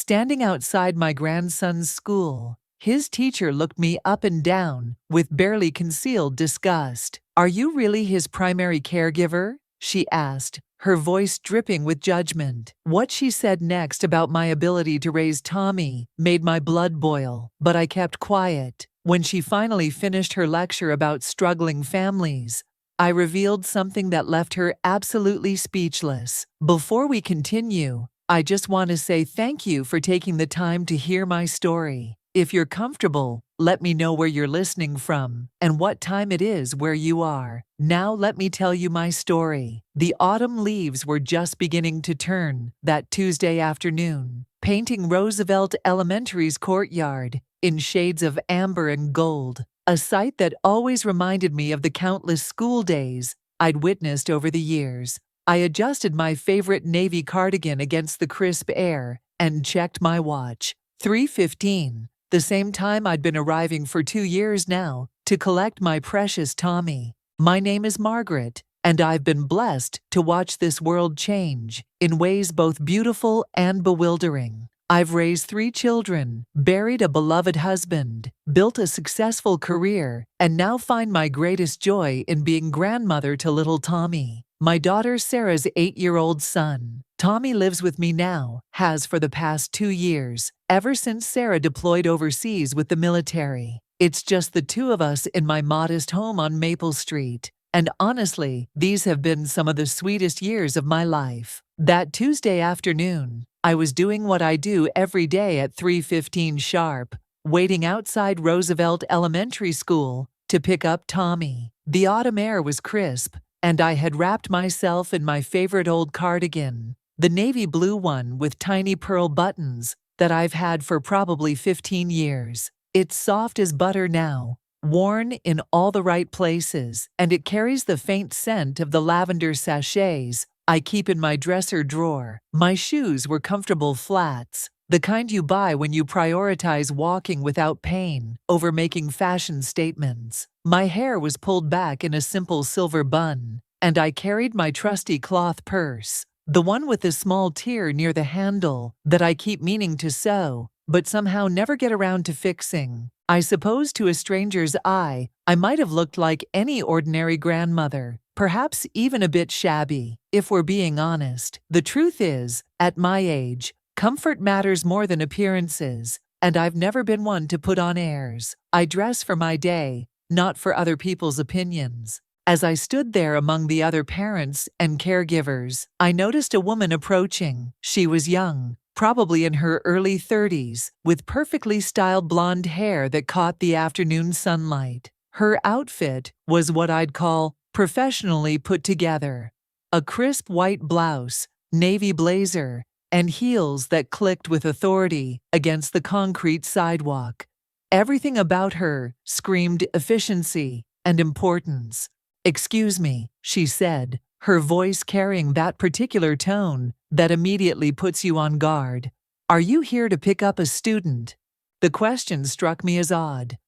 standing outside my grandson's school. His teacher looked me up and down with barely concealed disgust. "Are you really his primary caregiver?" she asked, her voice dripping with judgment. What she said next about my ability to raise Tommy made my blood boil, but I kept quiet. When she finally finished her lecture about struggling families, I revealed something that left her absolutely speechless. "Before we continue, I just want to say thank you for taking the time to hear my story. If you're comfortable, let me know where you're listening from and what time it is where you are. Now let me tell you my story." The autumn leaves were just beginning to turn that Tuesday afternoon, painting Roosevelt Elementary's courtyard in shades of amber and gold, a sight that always reminded me of the countless school days I'd witnessed over the years. I adjusted my favorite navy cardigan against the crisp air and checked my watch. 3:15, the same time I'd been arriving for 2 years now to collect my precious Tommy. My name is Margaret, and I've been blessed to watch this world change in ways both beautiful and bewildering. I've raised 3 children, buried a beloved husband, built a successful career, and now find my greatest joy in being grandmother to little Tommy, my daughter Sarah's 8-year-old son. Tommy lives with me now, has for the past 2 years, ever since Sarah deployed overseas with the military. It's just the 2 of us in my modest home on Maple Street. And honestly, these have been some of the sweetest years of my life. That Tuesday afternoon, I was doing what I do every day at 3:15 sharp, waiting outside Roosevelt Elementary School to pick up Tommy. The autumn air was crisp, and I had wrapped myself in my favorite old cardigan, the navy blue one with tiny pearl buttons that I've had for probably 15 years. It's soft as butter now, worn in all the right places, and it carries the faint scent of the lavender sachets I keep in my dresser drawer. My shoes were comfortable flats, the kind you buy when you prioritize walking without pain over making fashion statements. My hair was pulled back in a simple silver bun, and I carried my trusty cloth purse, the one with the small tear near the handle that I keep meaning to sew, but somehow never get around to fixing. I suppose to a stranger's eye, I might have looked like any ordinary grandmother, perhaps even a bit shabby, if we're being honest. The truth is, at my age, comfort matters more than appearances, and I've never been one to put on airs. I dress for my day, not for other people's opinions. As I stood there among the other parents and caregivers, I noticed a woman approaching. She was young, probably in her early 30s, with perfectly styled blonde hair that caught the afternoon sunlight. Her outfit was what I'd call professionally put together. A crisp white blouse, navy blazer, and heels that clicked with authority against the concrete sidewalk. Everything about her screamed efficiency and importance. "Excuse me," she said, her voice carrying that particular tone that immediately puts you on guard. "Are you here to pick up a student?" The question struck me as odd.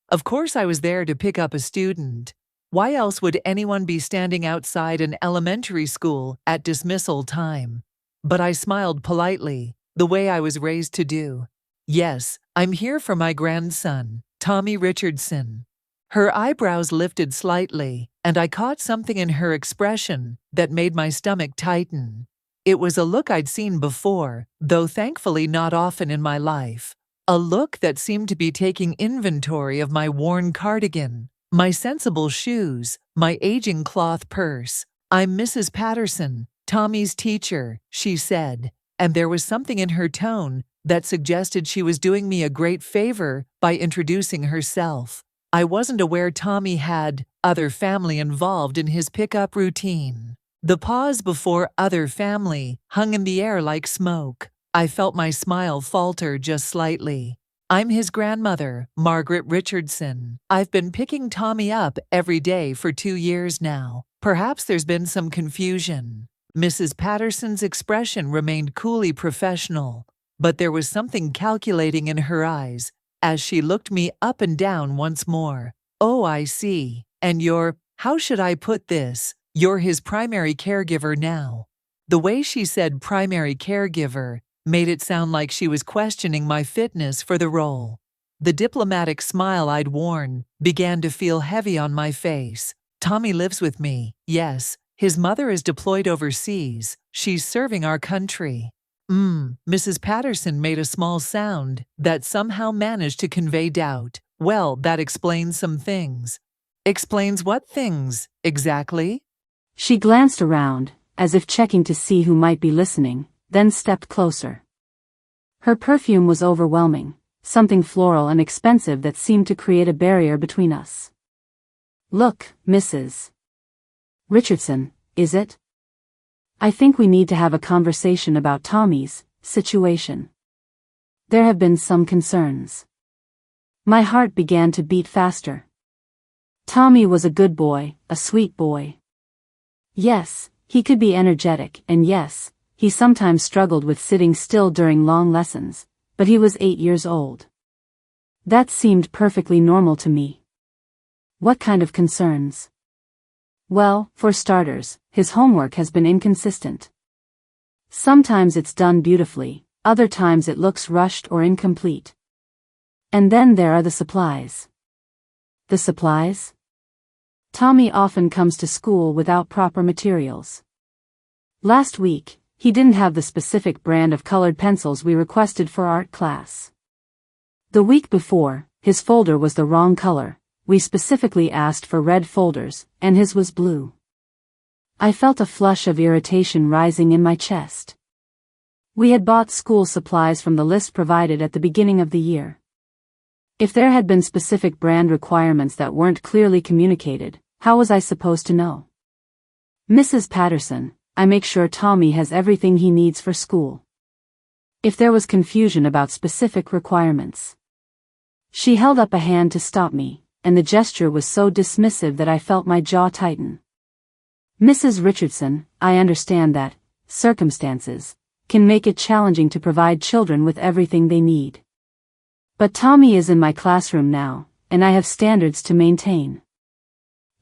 Of course I was there to pick up a student. Why else would anyone be standing outside an elementary school at dismissal time? But I smiled politely, the way I was raised to do. "Yes, I'm here for my grandson, Tommy Richardson." Her eyebrows lifted slightly, and I caught something in her expression that made my stomach tighten. It was a look I'd seen before, though thankfully not often in my life. A look that seemed to be taking inventory of my worn cardigan, my sensible shoes, my aging cloth purse. "I'm Mrs. Patterson, Tommy's teacher," she said, and there was something in her tone that suggested she was doing me a great favor by introducing herself. I wasn't aware Tommy had other family involved in his pickup routine. The pause before "other family" hung in the air like smoke. I felt my smile falter just slightly. "I'm his grandmother, Margaret Richardson. I've been picking Tommy up every day for 2 years now. Perhaps there's been some confusion." Mrs. Patterson's expression remained coolly professional, but there was something calculating in her eyes as she looked me up and down once more. "Oh, I see. And how should I put this? You're his primary caregiver now." The way she said primary caregiver made it sound like she was questioning my fitness for the role. The diplomatic smile I'd worn began to feel heavy on my face. Tommy lives with me, yes. His mother is deployed overseas. She's serving our country. Mrs. Patterson made a small sound that somehow managed to convey doubt. Well, that explains some things. Explains what things, exactly? She glanced around, as if checking to see who might be listening, then stepped closer. Her perfume was overwhelming, something floral and expensive that seemed to create a barrier between us. Look, Mrs. Richardson, is it? I think we need to have a conversation about Tommy's situation. There have been some concerns. My heart began to beat faster. Tommy was a good boy, a sweet boy. Yes, he could be energetic, and yes, he sometimes struggled with sitting still during long lessons, but he was 8 years old. That seemed perfectly normal to me. What kind of concerns? Well, for starters, his homework has been inconsistent. Sometimes it's done beautifully, other times it looks rushed or incomplete. And then there are the supplies. The supplies? Tommy often comes to school without proper materials. Last week, he didn't have the specific brand of colored pencils we requested for art class. The week before, his folder was the wrong color. We specifically asked for red folders, and his was blue. I felt a flush of irritation rising in my chest. We had bought school supplies from the list provided at the beginning of the year. If there had been specific brand requirements that weren't clearly communicated, how was I supposed to know? Mrs. Patterson, I make sure Tommy has everything he needs for school. If there was confusion about specific requirements. She held up a hand to stop me, and the gesture was so dismissive that I felt my jaw tighten. Mrs. Richardson, I understand that circumstances can make it challenging to provide children with everything they need. But Tommy is in my classroom now, and I have standards to maintain.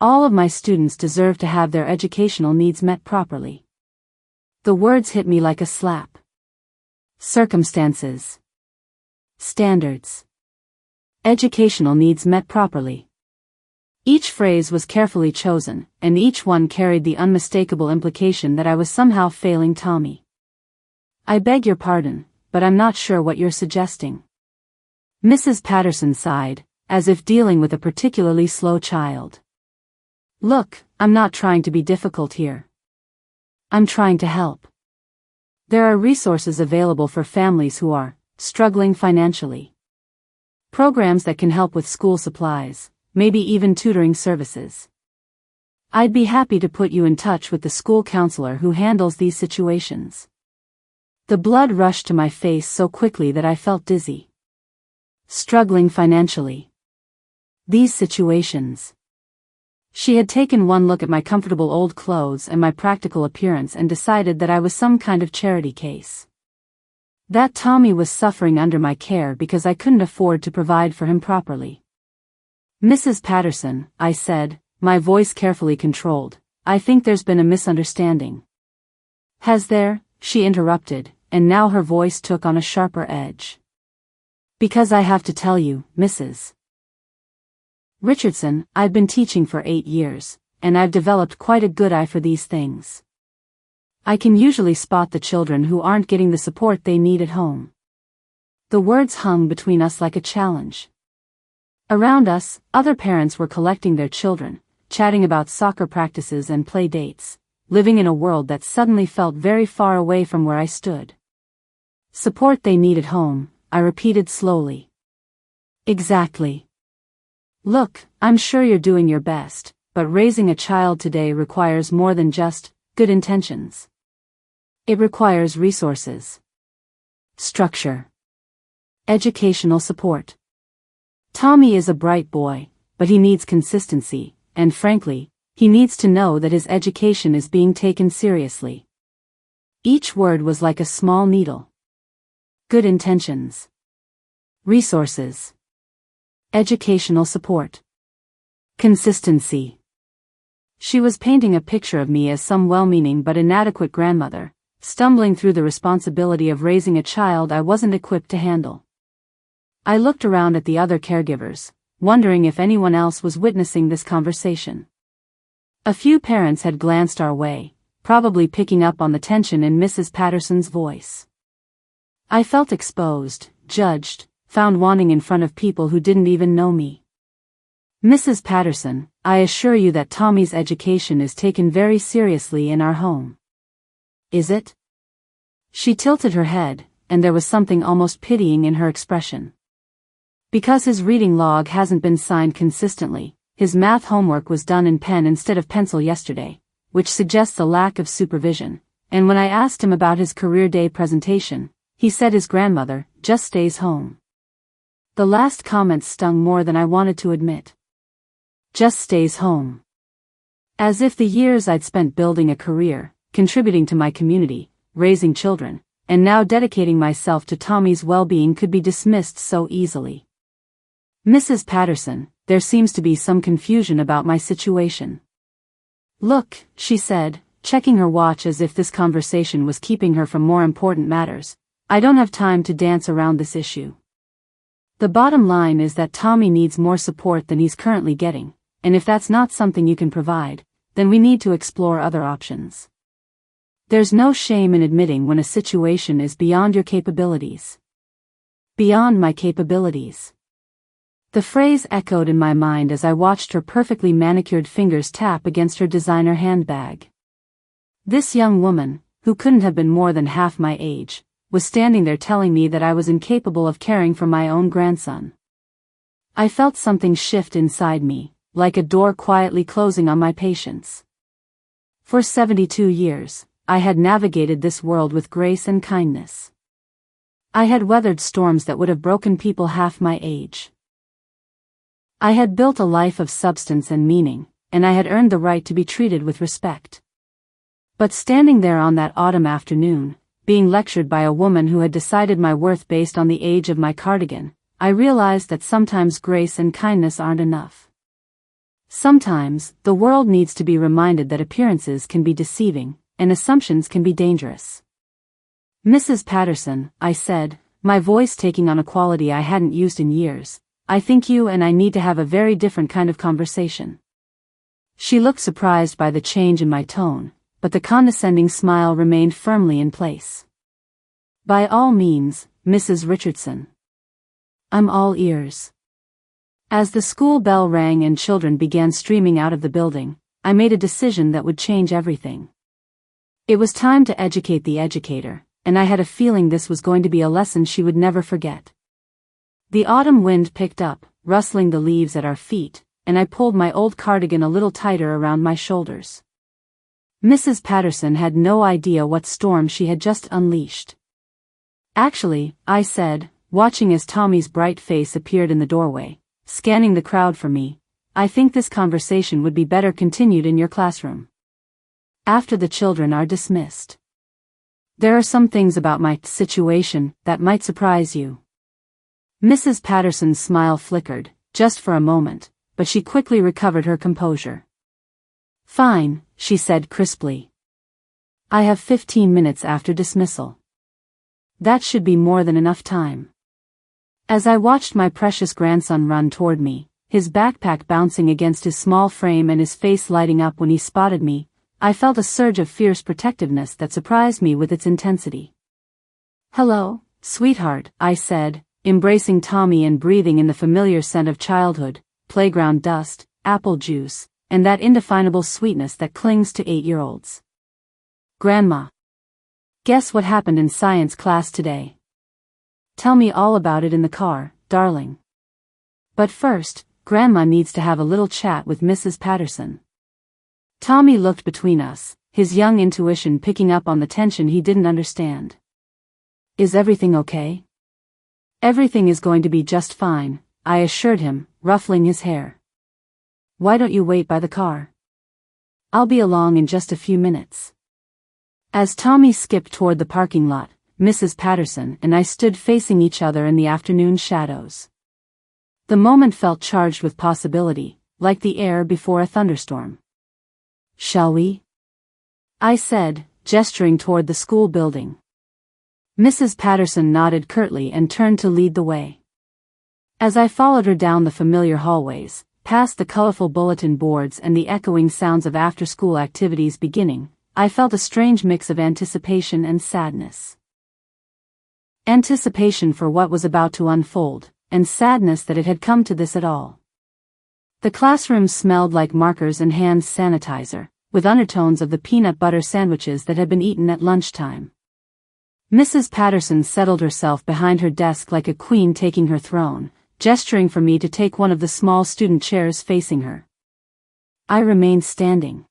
All of my students deserve to have their educational needs met properly. The words hit me like a slap. Circumstances. Standards. Educational needs met properly. Each phrase was carefully chosen, and each one carried the unmistakable implication that I was somehow failing Tommy. I beg your pardon, but I'm not sure what you're suggesting. Mrs. Patterson sighed, as if dealing with a particularly slow child. Look, I'm not trying to be difficult here. I'm trying to help. There are resources available for families who are struggling financially. Programs that can help with school supplies, maybe even tutoring services. I'd be happy to put you in touch with the school counselor who handles these situations. The blood rushed to my face so quickly that I felt dizzy. Struggling financially. These situations. She had taken one look at my comfortable old clothes and my practical appearance and decided that I was some kind of charity case. That Tommy was suffering under my care because I couldn't afford to provide for him properly. Mrs. Patterson, I said, my voice carefully controlled, I think there's been a misunderstanding. Has there? She interrupted, and now her voice took on a sharper edge. Because I have to tell you, Mrs. Richardson, I've been teaching for 8 years, and I've developed quite a good eye for these things. I can usually spot the children who aren't getting the support they need at home. The words hung between us like a challenge. Around us, other parents were collecting their children, chatting about soccer practices and play dates, living in a world that suddenly felt very far away from where I stood. Support they need at home, I repeated slowly. Exactly. Look, I'm sure you're doing your best, but raising a child today requires more than just good intentions. It requires resources, structure, educational support. Tommy is a bright boy, but he needs consistency, and frankly, he needs to know that his education is being taken seriously. Each word was like a small needle. Good intentions. Resources. Educational support. Consistency. She was painting a picture of me as some well-meaning but inadequate grandmother, stumbling through the responsibility of raising a child I wasn't equipped to handle. I looked around at the other caregivers, wondering if anyone else was witnessing this conversation. A few parents had glanced our way, probably picking up on the tension in Mrs. Patterson's voice. I felt exposed, judged, found wanting in front of people who didn't even know me. Mrs. Patterson, I assure you that Tommy's education is taken very seriously in our home. Is it? She tilted her head, and there was something almost pitying in her expression. Because his reading log hasn't been signed consistently, his math homework was done in pen instead of pencil yesterday, which suggests a lack of supervision, and when I asked him about his career day presentation, he said his grandmother just stays home. The last comment stung more than I wanted to admit. Just stays home. As if the years I'd spent building a career, contributing to my community, raising children, and now dedicating myself to Tommy's well-being could be dismissed so easily. Mrs. Patterson, there seems to be some confusion about my situation. Look, she said, checking her watch as if this conversation was keeping her from more important matters, I don't have time to dance around this issue. The bottom line is that Tommy needs more support than he's currently getting, and if that's not something you can provide, then we need to explore other options. There's no shame in admitting when a situation is beyond your capabilities. Beyond my capabilities. The phrase echoed in my mind as I watched her perfectly manicured fingers tap against her designer handbag. This young woman, who couldn't have been more than half my age, was standing there telling me that I was incapable of caring for my own grandson. I felt something shift inside me, like a door quietly closing on my patience. For 72 years, I had navigated this world with grace and kindness. I had weathered storms that would have broken people half my age. I had built a life of substance and meaning, and I had earned the right to be treated with respect. But standing there on that autumn afternoon, being lectured by a woman who had decided my worth based on the age of my cardigan, I realized that sometimes grace and kindness aren't enough. Sometimes, the world needs to be reminded that appearances can be deceiving, and assumptions can be dangerous. Mrs. Patterson, I said, my voice taking on a quality I hadn't used in years, I think you and I need to have a very different kind of conversation. She looked surprised by the change in my tone, but the condescending smile remained firmly in place. By all means, Mrs. Richardson. I'm all ears. As the school bell rang and children began streaming out of the building, I made a decision that would change everything. It was time to educate the educator, and I had a feeling this was going to be a lesson she would never forget. The autumn wind picked up, rustling the leaves at our feet, and I pulled my old cardigan a little tighter around my shoulders. Mrs. Patterson had no idea what storm she had just unleashed. Actually, I said, watching as Tommy's bright face appeared in the doorway, scanning the crowd for me, I think this conversation would be better continued in your classroom. After the children are dismissed. There are some things about my situation that might surprise you. Mrs. Patterson's smile flickered, just for a moment, but she quickly recovered her composure. Fine, she said crisply. I have 15 minutes after dismissal. That should be more than enough time. As I watched my precious grandson run toward me, his backpack bouncing against his small frame and his face lighting up when he spotted me, I felt a surge of fierce protectiveness that surprised me with its intensity. Hello, sweetheart, I said, embracing Tommy and breathing in the familiar scent of childhood, playground dust, apple juice, and that indefinable sweetness that clings to 8-year-olds. Grandma. Guess what happened in science class today? Tell me all about it in the car, darling. But first, Grandma needs to have a little chat with Mrs. Patterson. Tommy looked between us, his young intuition picking up on the tension he didn't understand. Is everything okay? Everything is going to be just fine, I assured him, ruffling his hair. Why don't you wait by the car? I'll be along in just a few minutes. As Tommy skipped toward the parking lot, Mrs. Patterson and I stood facing each other in the afternoon shadows. The moment felt charged with possibility, like the air before a thunderstorm. Shall we? I said, gesturing toward the school building. Mrs. Patterson nodded curtly and turned to lead the way. As I followed her down the familiar hallways, past the colorful bulletin boards and the echoing sounds of after-school activities beginning, I felt a strange mix of anticipation and sadness. Anticipation for what was about to unfold, and sadness that it had come to this at all. The classroom smelled like markers and hand sanitizer, with undertones of the peanut butter sandwiches that had been eaten at lunchtime. Mrs. Patterson settled herself behind her desk like a queen taking her throne, gesturing for me to take one of the small student chairs facing her. I remained standing.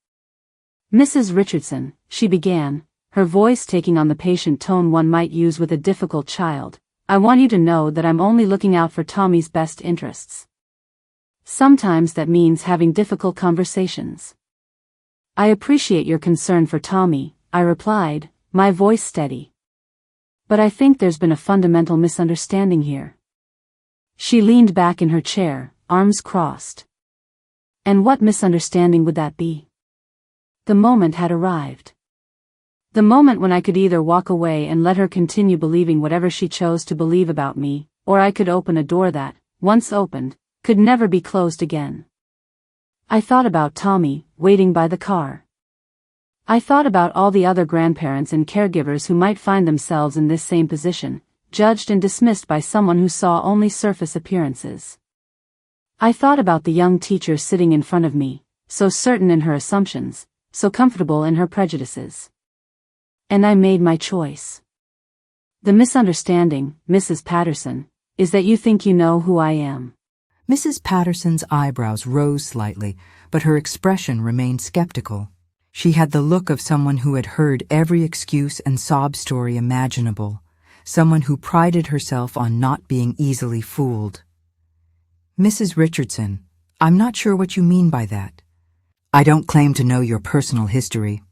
"Mrs. Richardson," she began, her voice taking on the patient tone one might use with a difficult child, "I want you to know that I'm only looking out for Tommy's best interests. Sometimes that means having difficult conversations." "I appreciate your concern for Tommy," I replied, my voice steady. "But I think there's been a fundamental misunderstanding here." She leaned back in her chair, arms crossed. "And what misunderstanding would that be?" The moment had arrived. The moment when I could either walk away and let her continue believing whatever she chose to believe about me, or I could open a door that, once opened, could never be closed again. I thought about Tommy, waiting by the car. I thought about all the other grandparents and caregivers who might find themselves in this same position, judged and dismissed by someone who saw only surface appearances. I thought about the young teacher sitting in front of me, so certain in her assumptions, so comfortable in her prejudices. And I made my choice. "The misunderstanding, Mrs. Patterson, is that you think you know who I am." Mrs. Patterson's eyebrows rose slightly, but her expression remained skeptical. She had the look of someone who had heard every excuse and sob story imaginable, someone who prided herself on not being easily fooled. "Mrs. Richardson, I'm not sure what you mean by that. I don't claim to know your personal history,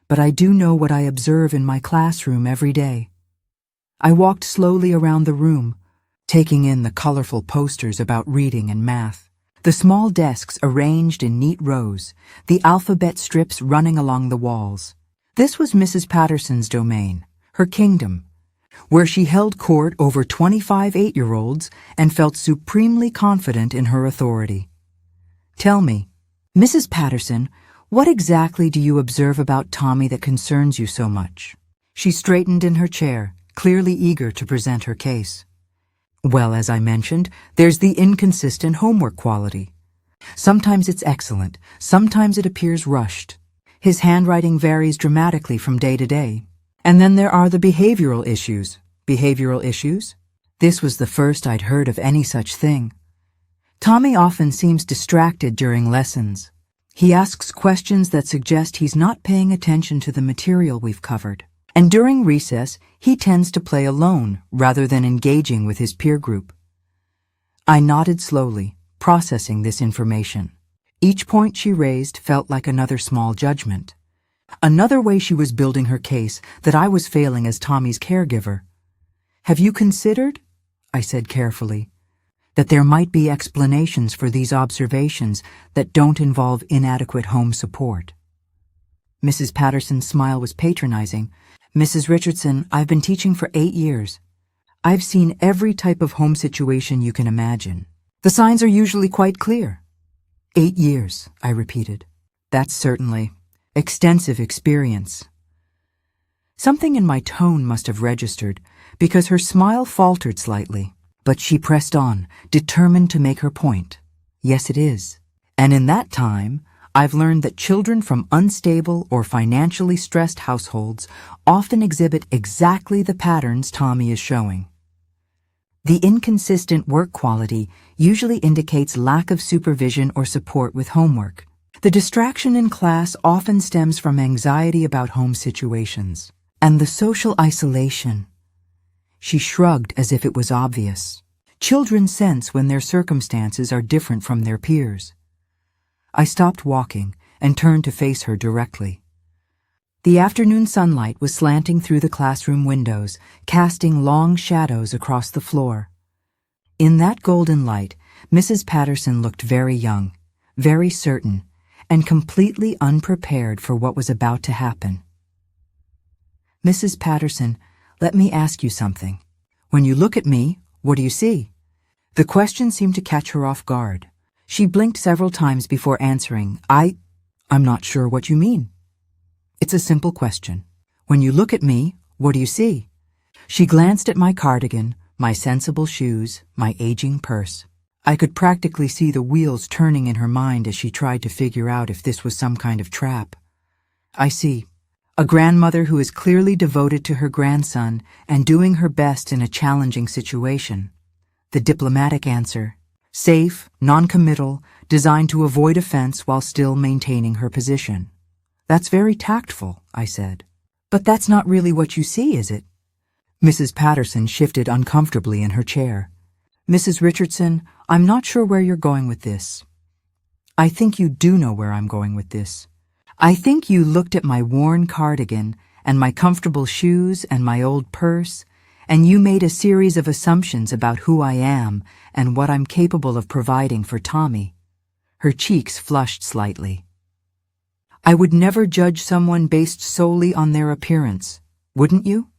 but I do know what I observe in my classroom every day." I walked slowly around the room, taking in the colorful posters about reading and math, the small desks arranged in neat rows, the alphabet strips running along the walls. This was Mrs. Patterson's domain, her kingdom, where she held court over 25 eight-year-olds and felt supremely confident in her authority. "Tell me, Mrs. Patterson, what exactly do you observe about Tommy that concerns you so much?" She straightened in her chair, clearly eager to present her case. "Well, as I mentioned, there's the inconsistent homework quality. Sometimes it's excellent, sometimes it appears rushed. His handwriting varies dramatically from day to day. And then there are the behavioral issues." "Behavioral issues?" This was the first I'd heard of any such thing. "Tommy often seems distracted during lessons. He asks questions that suggest he's not paying attention to the material we've covered. And during recess, he tends to play alone rather than engaging with his peer group." I nodded slowly, processing this information. Each point she raised felt like another small judgment. Another way she was building her case that I was failing as Tommy's caregiver. "Have you considered," I said carefully, "that there might be explanations for these observations that don't involve inadequate home support?" Mrs. Patterson's smile was patronizing. "Mrs. Richardson, I've been teaching for 8 years. I've seen every type of home situation you can imagine. The signs are usually quite clear." 8 years, I repeated. "That's certainly extensive experience." Something in my tone must have registered, because her smile faltered slightly. But she pressed on, determined to make her point. "Yes, it is. And in that time, I've learned that children from unstable or financially stressed households often exhibit exactly the patterns Tommy is showing. The inconsistent work quality usually indicates lack of supervision or support with homework. The distraction in class often stems from anxiety about home situations. And the social isolation." She shrugged as if it was obvious. "Children sense when their circumstances are different from their peers." I stopped walking and turned to face her directly. The afternoon sunlight was slanting through the classroom windows, casting long shadows across the floor. In that golden light, Mrs. Patterson looked very young, very certain, and completely unprepared for what was about to happen. Mrs. Patterson, let me ask you something. When you look at me, what do you see? The question seemed to catch her off guard. She blinked several times before answering. I'm not sure what you mean. It's a simple question. When you look at me, what do you see? She glanced at my cardigan, my sensible shoes, my aging purse. I could practically see the wheels turning in her mind as she tried to figure out if this was some kind of trap. I see. A grandmother who is clearly devoted to her grandson and doing her best in a challenging situation. The diplomatic answer. Safe, non-committal, designed to avoid offense while still maintaining her position. That's very tactful, I said. But that's not really what you see, is it? Mrs. Patterson shifted uncomfortably in her chair. Mrs. Richardson, I'm not sure where you're going with this. I think you do know where I'm going with this. I think you looked at my worn cardigan and my comfortable shoes and my old purse, and you made a series of assumptions about who I am and what I'm capable of providing for Tommy. Her cheeks flushed slightly. I would never judge someone based solely on their appearance, wouldn't you?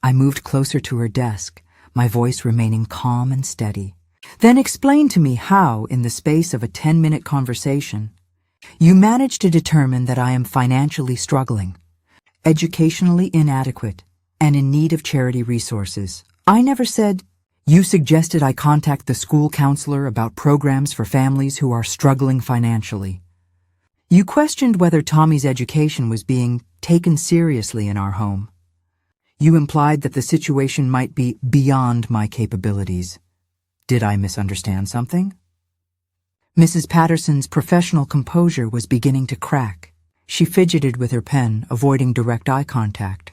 I moved closer to her desk, my voice remaining calm and steady. Then explain to me how, in the space of a 10-minute conversation, you managed to determine that I am financially struggling, educationally inadequate, and in need of charity resources. I never said, you suggested I contact the school counselor about programs for families who are struggling financially. You questioned whether Tommy's education was being taken seriously in our home. You implied that the situation might be beyond my capabilities. Did I misunderstand something? Mrs. Patterson's professional composure was beginning to crack. She fidgeted with her pen, avoiding direct eye contact.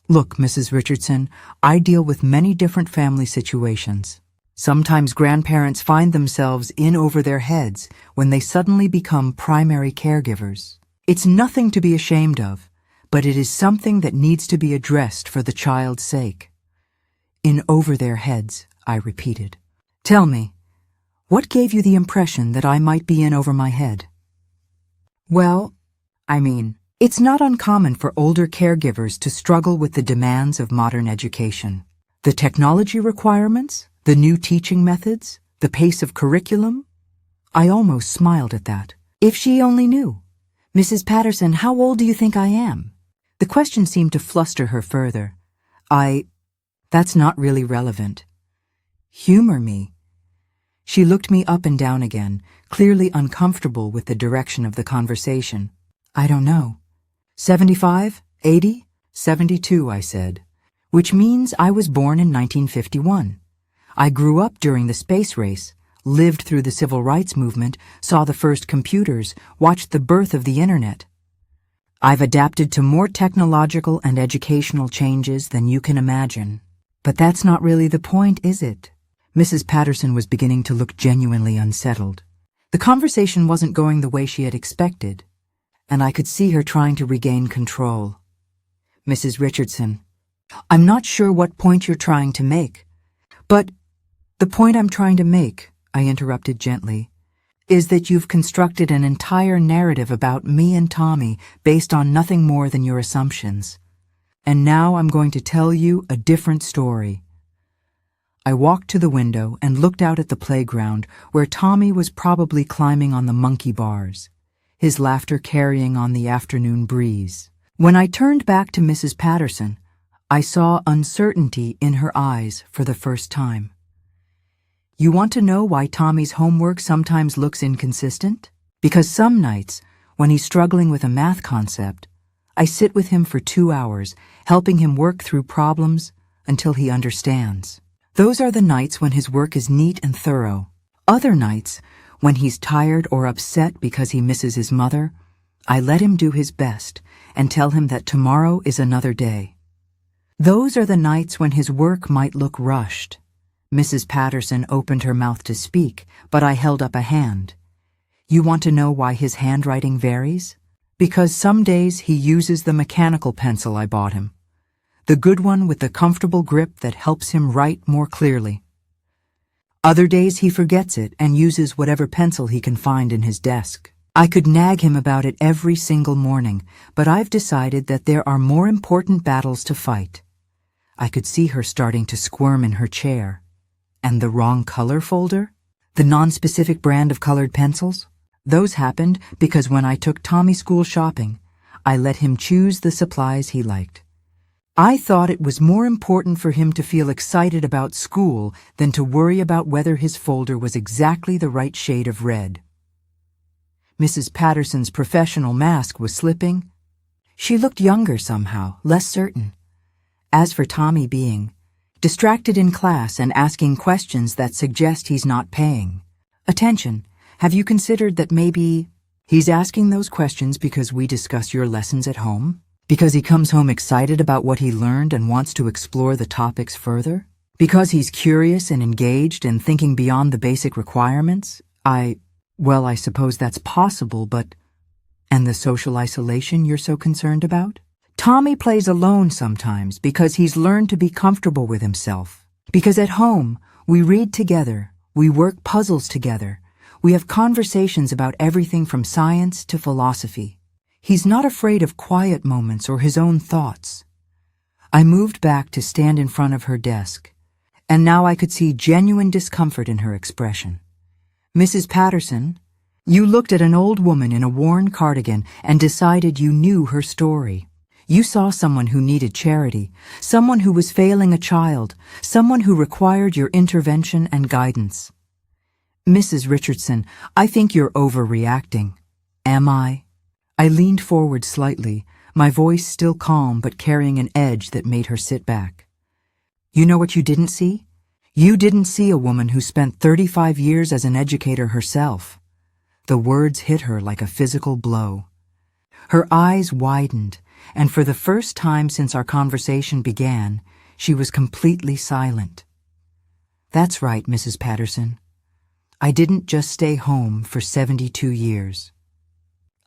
Look, Mrs. Richardson, I deal with many different family situations. Sometimes grandparents find themselves in over their heads when they suddenly become primary caregivers. It's nothing to be ashamed of, but it is something that needs to be addressed for the child's sake. In over their heads, I repeated. Tell me, what gave you the impression that I might be in over my head? Well, it's not uncommon for older caregivers to struggle with the demands of modern education. The technology requirements, the new teaching methods, the pace of curriculum. I almost smiled at that. If she only knew. Mrs. Patterson, how old do you think I am? The question seemed to fluster her further. That's not really relevant. Humor me. She looked me up and down again, clearly uncomfortable with the direction of the conversation. I don't know. 75? 80? 72, I said. Which means I was born in 1951. I grew up during the space race, lived through the civil rights movement, saw the first computers, watched the birth of the internet. I've adapted to more technological and educational changes than you can imagine. But that's not really the point, is it? Mrs. Patterson was beginning to look genuinely unsettled. The conversation wasn't going the way she had expected, and I could see her trying to regain control. Mrs. Richardson, I'm not sure what point you're trying to make, but the point I'm trying to make, I interrupted gently, is that you've constructed an entire narrative about me and Tommy based on nothing more than your assumptions. And now I'm going to tell you a different story. I walked to the window and looked out at the playground where Tommy was probably climbing on the monkey bars, his laughter carrying on the afternoon breeze. When I turned back to Mrs. Patterson, I saw uncertainty in her eyes for the first time. You want to know why Tommy's homework sometimes looks inconsistent? Because some nights, when he's struggling with a math concept, I sit with him for 2 hours, helping him work through problems until he understands. Those are the nights when his work is neat and thorough. Other nights, when he's tired or upset because he misses his mother, I let him do his best and tell him that tomorrow is another day. Those are the nights when his work might look rushed. Mrs. Patterson opened her mouth to speak, but I held up a hand. You want to know why his handwriting varies? Because some days he uses the mechanical pencil I bought him. The good one with the comfortable grip that helps him write more clearly. Other days he forgets it and uses whatever pencil he can find in his desk. I could nag him about it every single morning, but I've decided that there are more important battles to fight. I could see her starting to squirm in her chair. And the wrong color folder? The non-specific brand of colored pencils? Those happened because when I took Tommy school shopping, I let him choose the supplies he liked. I thought it was more important for him to feel excited about school than to worry about whether his folder was exactly the right shade of red. Mrs. Patterson's professional mask was slipping. She looked younger somehow, less certain. As for Tommy being distracted in class and asking questions that suggest he's not paying attention, have you considered that maybe he's asking those questions because we discuss your lessons at home? Because he comes home excited about what he learned and wants to explore the topics further? Because he's curious and engaged and thinking beyond the basic requirements? Well, I suppose that's possible, but... And the social isolation you're so concerned about? Tommy plays alone sometimes because he's learned to be comfortable with himself. Because at home, we read together, we work puzzles together, we have conversations about everything from science to philosophy. He's not afraid of quiet moments or his own thoughts. I moved back to stand in front of her desk, and now I could see genuine discomfort in her expression. Mrs. Patterson, you looked at an old woman in a worn cardigan and decided you knew her story. You saw someone who needed charity, someone who was failing a child, someone who required your intervention and guidance. Mrs. Richardson, I think you're overreacting. Am I? I leaned forward slightly, my voice still calm but carrying an edge that made her sit back. You know what you didn't see? You didn't see a woman who spent 35 years as an educator herself. The words hit her like a physical blow. Her eyes widened, and for the first time since our conversation began, she was completely silent. That's right, Mrs. Patterson. I didn't just stay home for 72 years.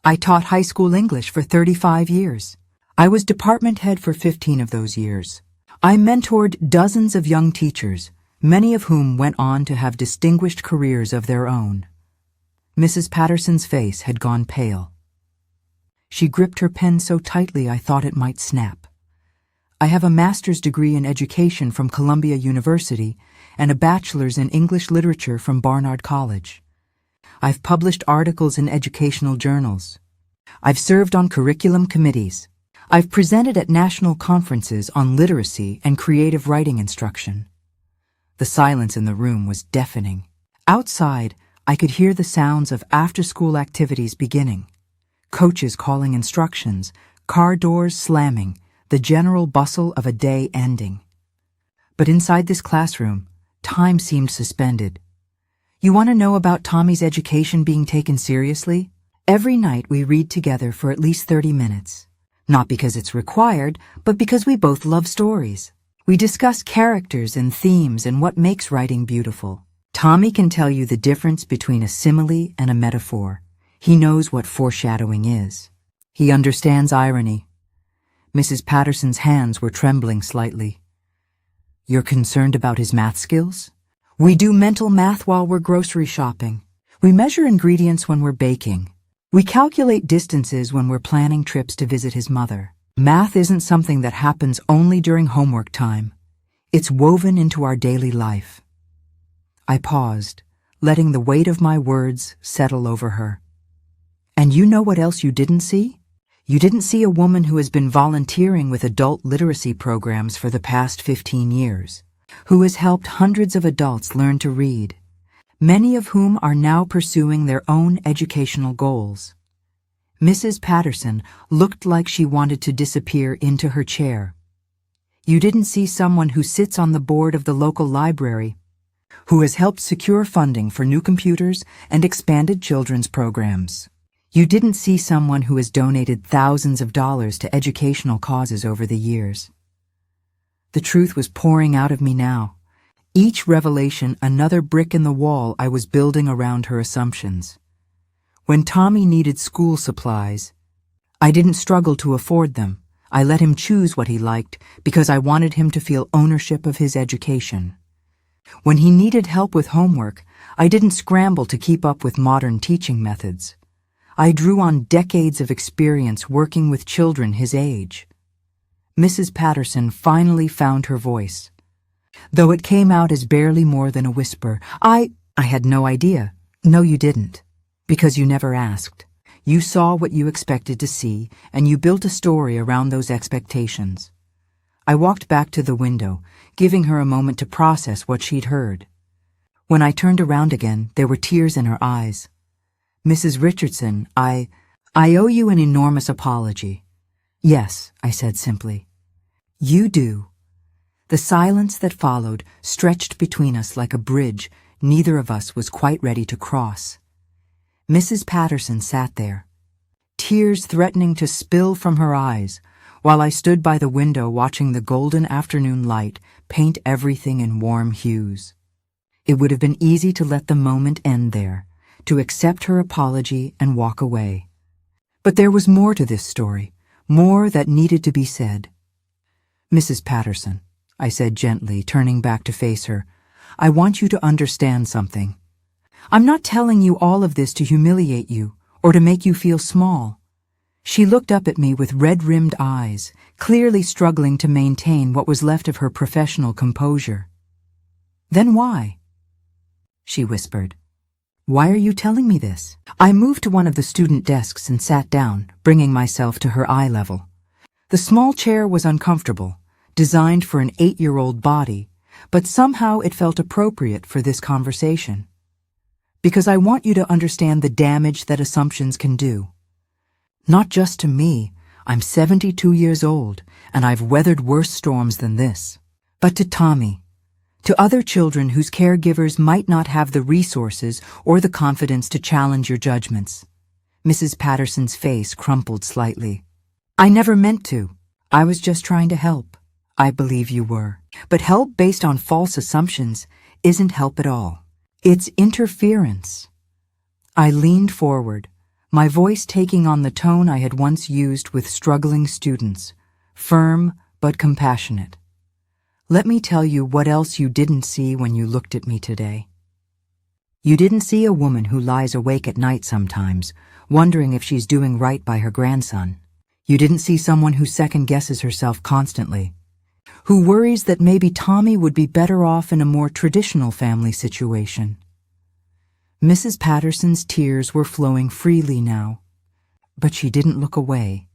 I taught high school English for 35 years. I was department head for 15 of those years. I mentored dozens of young teachers, many of whom went on to have distinguished careers of their own. Mrs. Patterson's face had gone pale. She gripped her pen so tightly I thought it might snap. I have a master's degree in education from Columbia University and a bachelor's in English literature from Barnard College. I've published articles in educational journals. I've served on curriculum committees. I've presented at national conferences on literacy and creative writing instruction. The silence in the room was deafening. Outside, I could hear the sounds of after-school activities beginning. Coaches calling instructions, car doors slamming, the general bustle of a day ending. But inside this classroom, time seemed suspended. You want to know about Tommy's education being taken seriously? Every night we read together for at least 30 minutes. Not because it's required, but because we both love stories. We discuss characters and themes and what makes writing beautiful. Tommy can tell you the difference between a simile and a metaphor. He knows what foreshadowing is. He understands irony. Mrs. Patterson's hands were trembling slightly. You're concerned about his math skills? We do mental math while we're grocery shopping. We measure ingredients when we're baking. We calculate distances when we're planning trips to visit his mother. Math isn't something that happens only during homework time. It's woven into our daily life. I paused, letting the weight of my words settle over her. And you know what else you didn't see? You didn't see a woman who has been volunteering with adult literacy programs for the past 15 years, who has helped hundreds of adults learn to read, many of whom are now pursuing their own educational goals. Mrs. Patterson looked like she wanted to disappear into her chair. You didn't see someone who sits on the board of the local library, who has helped secure funding for new computers and expanded children's programs. You didn't see someone who has donated thousands of dollars to educational causes over the years. The truth was pouring out of me now. Each revelation another brick in the wall I was building around her assumptions. When Tommy needed school supplies, I didn't struggle to afford them. I let him choose what he liked because I wanted him to feel ownership of his education. When he needed help with homework, I didn't scramble to keep up with modern teaching methods. I drew on decades of experience working with children his age. Mrs. Patterson finally found her voice. Though it came out as barely more than a whisper, I had no idea. No, you didn't. Because you never asked. You saw what you expected to see, and you built a story around those expectations. I walked back to the window, giving her a moment to process what she'd heard. When I turned around again, there were tears in her eyes. Mrs. Richardson, I owe you an enormous apology. Yes, I said simply. You do. The silence that followed stretched between us like a bridge neither of us was quite ready to cross. Mrs. Patterson sat there, tears threatening to spill from her eyes, while I stood by the window watching the golden afternoon light paint everything in warm hues. It would have been easy to let the moment end there, to accept her apology and walk away. But there was more to this story, more that needed to be said. Mrs. Patterson, I said gently, turning back to face her, I want you to understand something. I'm not telling you all of this to humiliate you or to make you feel small. She looked up at me with red-rimmed eyes, clearly struggling to maintain what was left of her professional composure. Then why? She whispered. Why are you telling me this? I moved to one of the student desks and sat down, bringing myself to her eye level. The small chair was uncomfortable, designed for an 8-year-old body, but somehow it felt appropriate for this conversation. Because I want you to understand the damage that assumptions can do. Not just to me, I'm 72 years old, and I've weathered worse storms than this. But to Tommy, to other children whose caregivers might not have the resources or the confidence to challenge your judgments. Mrs. Patterson's face crumpled slightly. I never meant to. I was just trying to help. I believe you were. But help based on false assumptions isn't help at all. It's interference. I leaned forward, my voice taking on the tone I had once used with struggling students, firm but compassionate. Let me tell you what else you didn't see when you looked at me today. You didn't see a woman who lies awake at night sometimes, wondering if she's doing right by her grandson. You didn't see someone who second-guesses herself constantly, who worries that maybe Tommy would be better off in a more traditional family situation. Mrs. Patterson's tears were flowing freely now, but she didn't look away.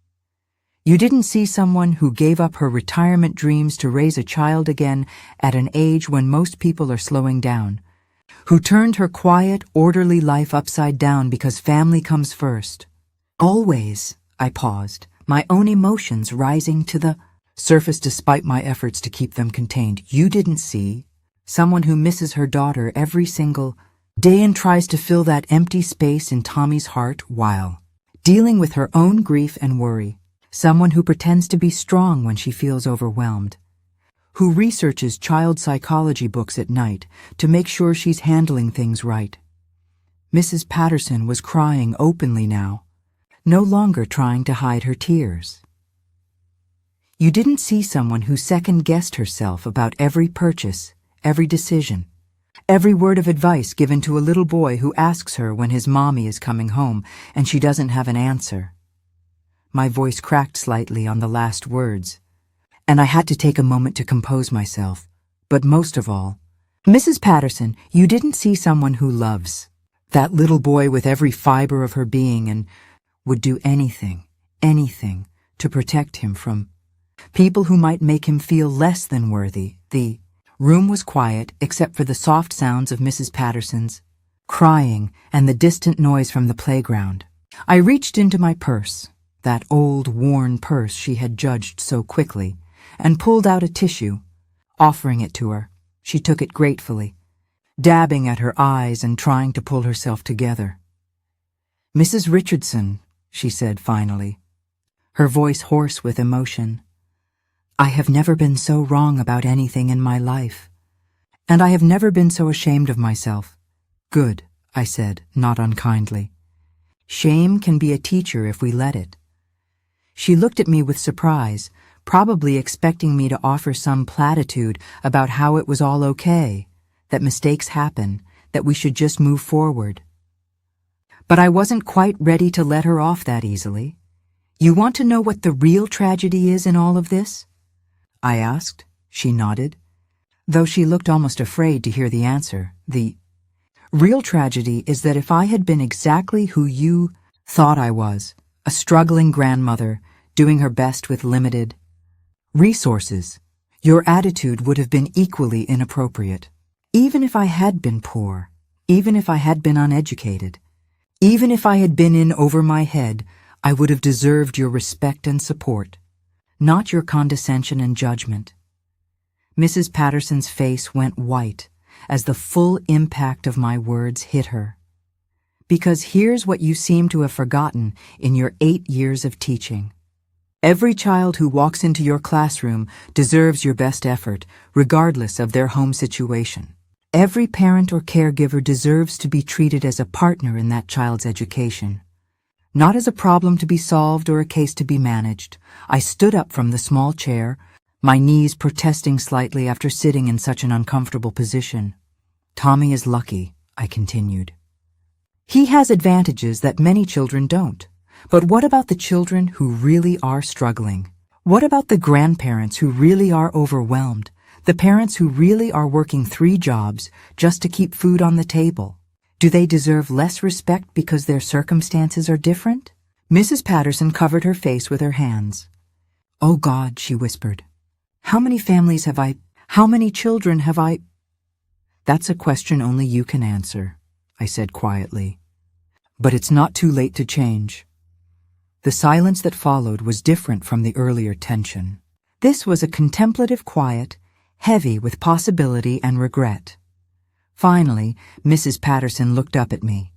You didn't see someone who gave up her retirement dreams to raise a child again at an age when most people are slowing down, who turned her quiet, orderly life upside down because family comes first. Always, I paused, my own emotions rising to the surface despite my efforts to keep them contained. You didn't see someone who misses her daughter every single day and tries to fill that empty space in Tommy's heart while dealing with her own grief and worry. Someone who pretends to be strong when she feels overwhelmed, who researches child psychology books at night to make sure she's handling things right. Mrs. Patterson was crying openly now, no longer trying to hide her tears. You didn't see someone who second-guessed herself about every purchase, every decision, every word of advice given to a little boy who asks her when his mommy is coming home and she doesn't have an answer. My voice cracked slightly on the last words, and I had to take a moment to compose myself. But most of all, Mrs. Patterson, you didn't see someone who loves that little boy with every fiber of her being and would do anything to protect him from people who might make him feel less than worthy. The room was quiet except for the soft sounds of Mrs. Patterson's crying and the distant noise from the playground. I reached into my purse, that old, worn purse she had judged so quickly, and pulled out a tissue. Offering it to her, she took it gratefully, dabbing at her eyes and trying to pull herself together. Mrs. Richardson, she said finally, her voice hoarse with emotion, I have never been so wrong about anything in my life, and I have never been so ashamed of myself. Good, I said, not unkindly. Shame can be a teacher if we let it. She looked at me with surprise, probably expecting me to offer some platitude about how it was all okay, that mistakes happen, that we should just move forward. But I wasn't quite ready to let her off that easily. You want to know what the real tragedy is in all of this? I asked. She nodded, though she looked almost afraid to hear the answer. The real tragedy is that if I had been exactly who you thought I was, a struggling grandmother doing her best with limited resources, your attitude would have been equally inappropriate. Even if I had been poor, even if I had been uneducated, even if I had been in over my head, I would have deserved your respect and support, not your condescension and judgment. Mrs. Patterson's face went white as the full impact of my words hit her. Because here's what you seem to have forgotten in your 8 years of teaching. Every child who walks into your classroom deserves your best effort, regardless of their home situation. Every parent or caregiver deserves to be treated as a partner in that child's education, not as a problem to be solved or a case to be managed. I stood up from the small chair, my knees protesting slightly after sitting in such an uncomfortable position. Tommy is lucky, I continued. He has advantages that many children don't. But what about the children who really are struggling? What about the grandparents who really are overwhelmed? The parents who really are working 3 jobs just to keep food on the table? Do they deserve less respect because their circumstances are different? Mrs. Patterson covered her face with her hands. Oh God, she whispered. How many families have I? How many children have I? That's a question only you can answer, I said quietly. But it's not too late to change. The silence that followed was different from the earlier tension. This was a contemplative quiet, heavy with possibility and regret. Finally, Mrs. Patterson looked up at me.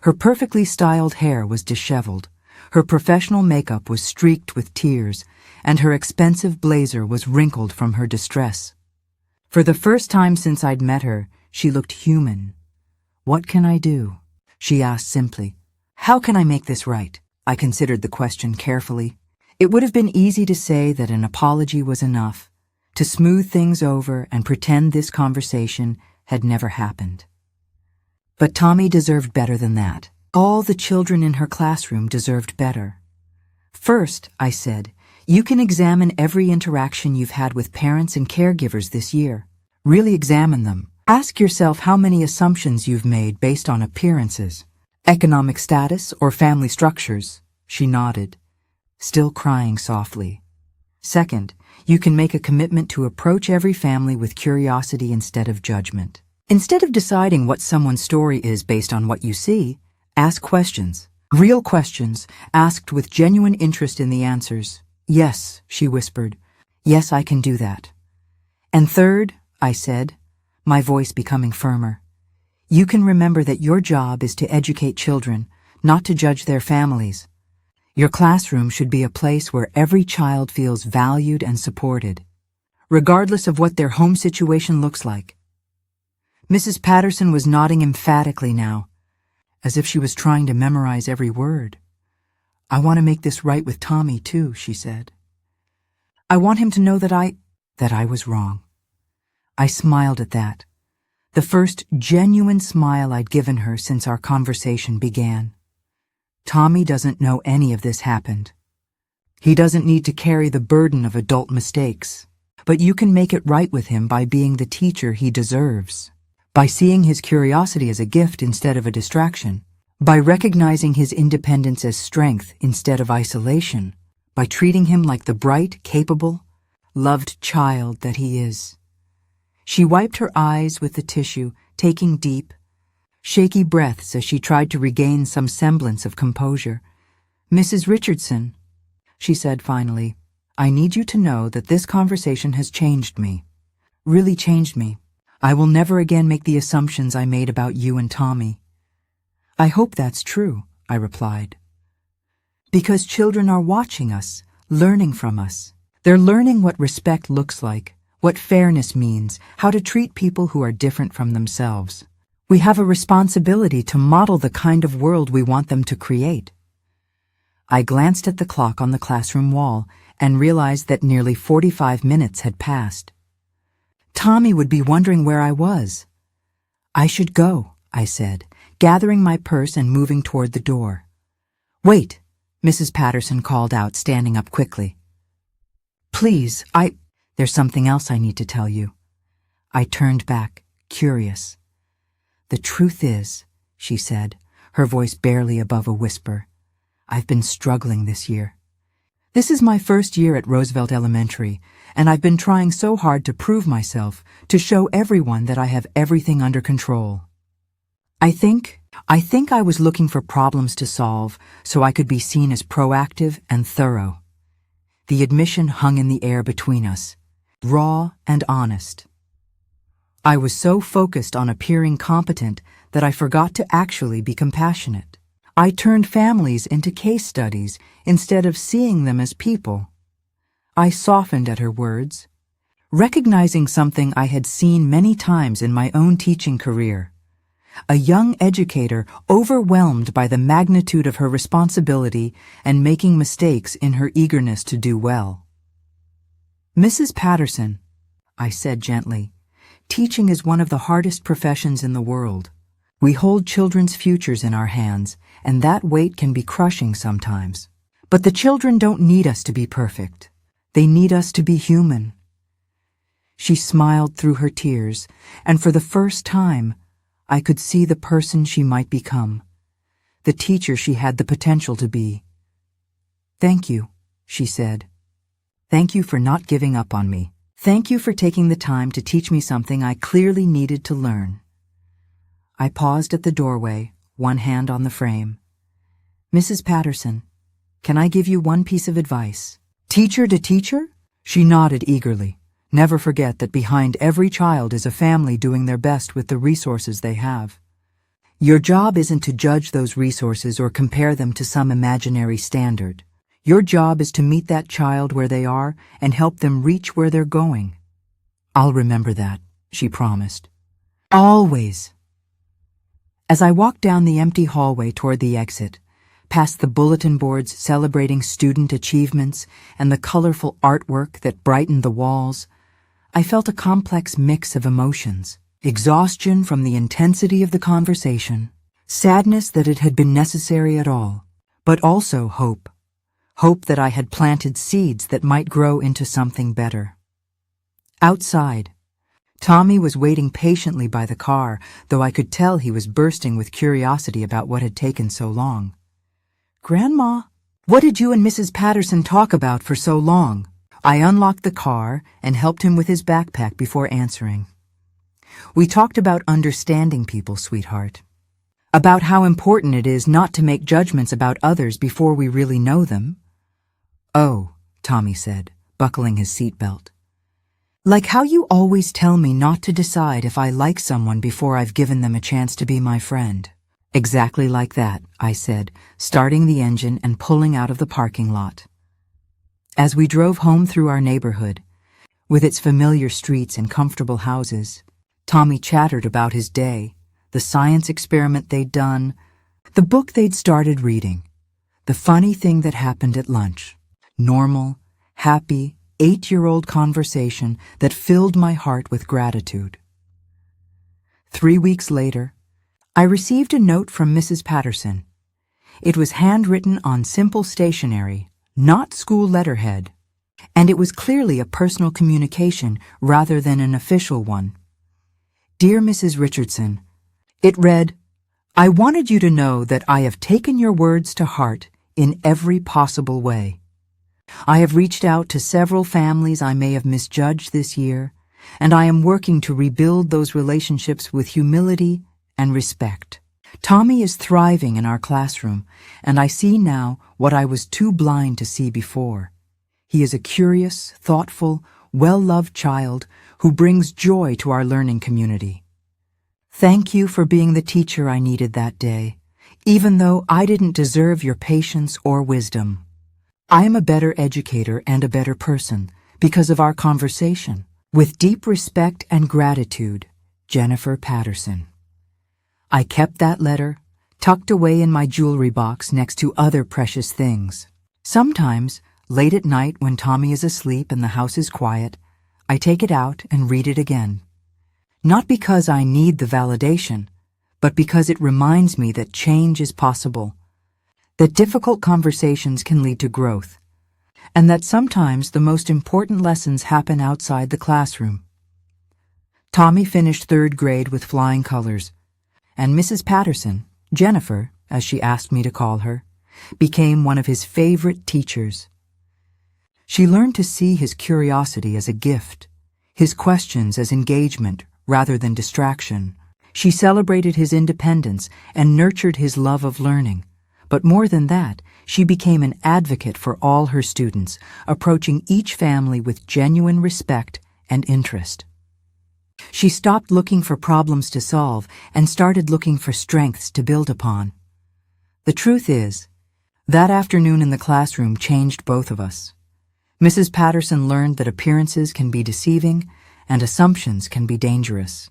Her perfectly styled hair was disheveled, her professional makeup was streaked with tears, and her expensive blazer was wrinkled from her distress. For the first time since I'd met her, she looked human. What can I do? She asked simply. How can I make this right? I considered the question carefully. It would have been easy to say that an apology was enough, to smooth things over and pretend this conversation had never happened. But Tommy deserved better than that. All the children in her classroom deserved better. First, I said, you can examine every interaction you've had with parents and caregivers this year. Really examine them. Ask yourself how many assumptions you've made based on appearances, economic status, or family structures. She nodded, still crying softly. Second, you can make a commitment to approach every family with curiosity instead of judgment. Instead of deciding what someone's story is based on what you see, ask questions. Real questions, asked with genuine interest in the answers. Yes, she whispered. Yes, I can do that. And third, I said, my voice becoming firmer, you can remember that your job is to educate children, not to judge their families. Your classroom should be a place where every child feels valued and supported, regardless of what their home situation looks like. Mrs. Patterson was nodding emphatically now, as if she was trying to memorize every word. I want to make this right with Tommy, too, she said. I want him to know that I was wrong. I smiled at that, the first genuine smile I'd given her since our conversation began. Tommy doesn't know any of this happened. He doesn't need to carry the burden of adult mistakes, but you can make it right with him by being the teacher he deserves, by seeing his curiosity as a gift instead of a distraction, by recognizing his independence as strength instead of isolation, by treating him like the bright, capable, loved child that he is. She wiped her eyes with the tissue, taking deep, shaky breaths as she tried to regain some semblance of composure. Mrs. Richardson, she said finally, I need you to know that this conversation has changed me, really changed me. I will never again make the assumptions I made about you and Tommy. I hope that's true, I replied. Because children are watching us, learning from us. They're learning what respect looks like, what fairness means, how to treat people who are different from themselves. We have a responsibility to model the kind of world we want them to create. I glanced at the clock on the classroom wall and realized that nearly 45 minutes had passed. Tommy would be wondering where I was. I should go, I said, gathering my purse and moving toward the door. Wait, Mrs. Patterson called out, standing up quickly. Please, there's something else I need to tell you. I turned back, curious. The truth is, she said, her voice barely above a whisper, I've been struggling this year. This is my first year at Roosevelt Elementary, and I've been trying so hard to prove myself, to show everyone that I have everything under control. I think I was looking for problems to solve so I could be seen as proactive and thorough. The admission hung in the air between us, raw and honest. I was so focused on appearing competent that I forgot to actually be compassionate. I turned families into case studies instead of seeing them as people. I softened at her words, recognizing something I had seen many times in my own teaching career. A young educator overwhelmed by the magnitude of her responsibility and making mistakes in her eagerness to do well. Mrs. Patterson, I said gently, teaching is one of the hardest professions in the world. We hold children's futures in our hands, and that weight can be crushing sometimes. But the children don't need us to be perfect. They need us to be human. She smiled through her tears, and for the first time, I could see the person she might become, the teacher she had the potential to be. Thank you, she said. Thank you for not giving up on me. Thank you for taking the time to teach me something I clearly needed to learn. I paused at the doorway, one hand on the frame. Mrs. Patterson, can I give you one piece of advice? Teacher to teacher? She nodded eagerly. Never forget that behind every child is a family doing their best with the resources they have. Your job isn't to judge those resources or compare them to some imaginary standard. Your job is to meet that child where they are and help them reach where they're going. I'll remember that, she promised. Always. As I walked down the empty hallway toward the exit, past the bulletin boards celebrating student achievements and the colorful artwork that brightened the walls, I felt a complex mix of emotions. Exhaustion from the intensity of the conversation, sadness that it had been necessary at all, but also hope. Hope that I had planted seeds that might grow into something better. Outside, Tommy was waiting patiently by the car, though I could tell he was bursting with curiosity about what had taken so long. Grandma, what did you and Mrs. Patterson talk about for so long? I unlocked the car and helped him with his backpack before answering. We talked about understanding people, sweetheart. About how important it is not to make judgments about others before we really know them. Oh, Tommy said, buckling his seatbelt. Like how you always tell me not to decide if I like someone before I've given them a chance to be my friend. Exactly like that, I said, starting the engine and pulling out of the parking lot. As we drove home through our neighborhood, with its familiar streets and comfortable houses, Tommy chattered about his day, the science experiment they'd done, the book they'd started reading, the funny thing that happened at lunch. Normal, happy, 8-year-old conversation that filled my heart with gratitude. 3 weeks later, I received a note from Mrs. Patterson. It was handwritten on simple stationery, not school letterhead, and it was clearly a personal communication rather than an official one. Dear Mrs. Richardson, it read, I wanted you to know that I have taken your words to heart in every possible way. I have reached out to several families I may have misjudged this year, and I am working to rebuild those relationships with humility and respect. Tommy is thriving in our classroom, and I see now what I was too blind to see before. He is a curious, thoughtful, well-loved child who brings joy to our learning community. Thank you for being the teacher I needed that day, even though I didn't deserve your patience or wisdom. I am a better educator and a better person because of our conversation. With deep respect and gratitude, Jennifer Patterson. I kept that letter, tucked away in my jewelry box next to other precious things. Sometimes, late at night when Tommy is asleep and the house is quiet, I take it out and read it again. Not because I need the validation, but because it reminds me that change is possible, that difficult conversations can lead to growth, and that sometimes the most important lessons happen outside the classroom. Tommy finished 3rd grade with flying colors, and Mrs. Patterson, Jennifer, as she asked me to call her, became one of his favorite teachers. She learned to see his curiosity as a gift, his questions as engagement rather than distraction. She celebrated his independence and nurtured his love of learning. But more than that, she became an advocate for all her students, approaching each family with genuine respect and interest. She stopped looking for problems to solve and started looking for strengths to build upon. The truth is, that afternoon in the classroom changed both of us. Mrs. Patterson learned that appearances can be deceiving and assumptions can be dangerous.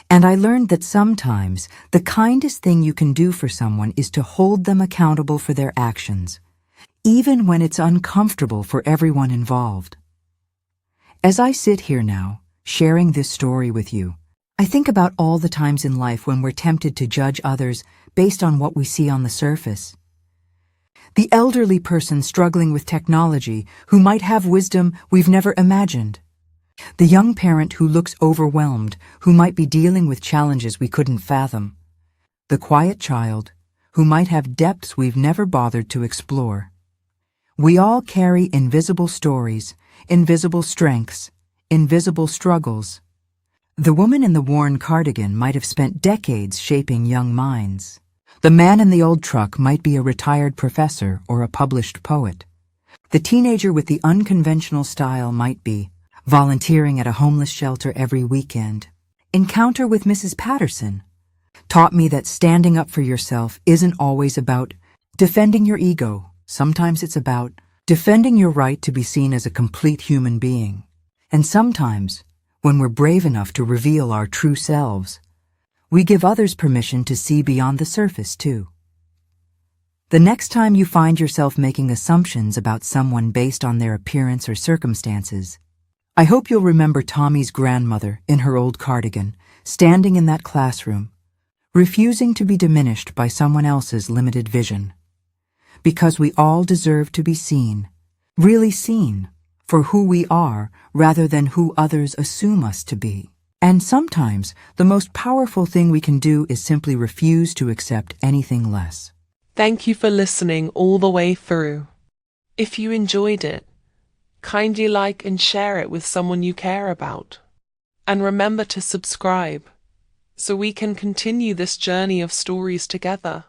And I learned that sometimes the kindest thing you can do for someone is to hold them accountable for their actions, even when it's uncomfortable for everyone involved. As I sit here now, sharing this story with you, I think about all the times in life when we're tempted to judge others based on what we see on the surface. The elderly person struggling with technology who might have wisdom we've never imagined. The young parent who looks overwhelmed, who might be dealing with challenges we couldn't fathom. The quiet child, who might have depths we've never bothered to explore. We all carry invisible stories, invisible strengths, invisible struggles. The woman in the worn cardigan might have spent decades shaping young minds. The man in the old truck might be a retired professor or a published poet. The teenager with the unconventional style might be volunteering at a homeless shelter every weekend. Encounter with Mrs. Patterson taught me that standing up for yourself isn't always about defending your ego. Sometimes it's about defending your right to be seen as a complete human being. And sometimes, when we're brave enough to reveal our true selves, we give others permission to see beyond the surface, too. The next time you find yourself making assumptions about someone based on their appearance or circumstances, I hope you'll remember Tommy's grandmother in her old cardigan, standing in that classroom, refusing to be diminished by someone else's limited vision. Because we all deserve to be seen, really seen, for who we are rather than who others assume us to be. And sometimes, the most powerful thing we can do is simply refuse to accept anything less. Thank you for listening all the way through. If you enjoyed it, kindly like and share it with someone you care about. And remember to subscribe, so we can continue this journey of stories together.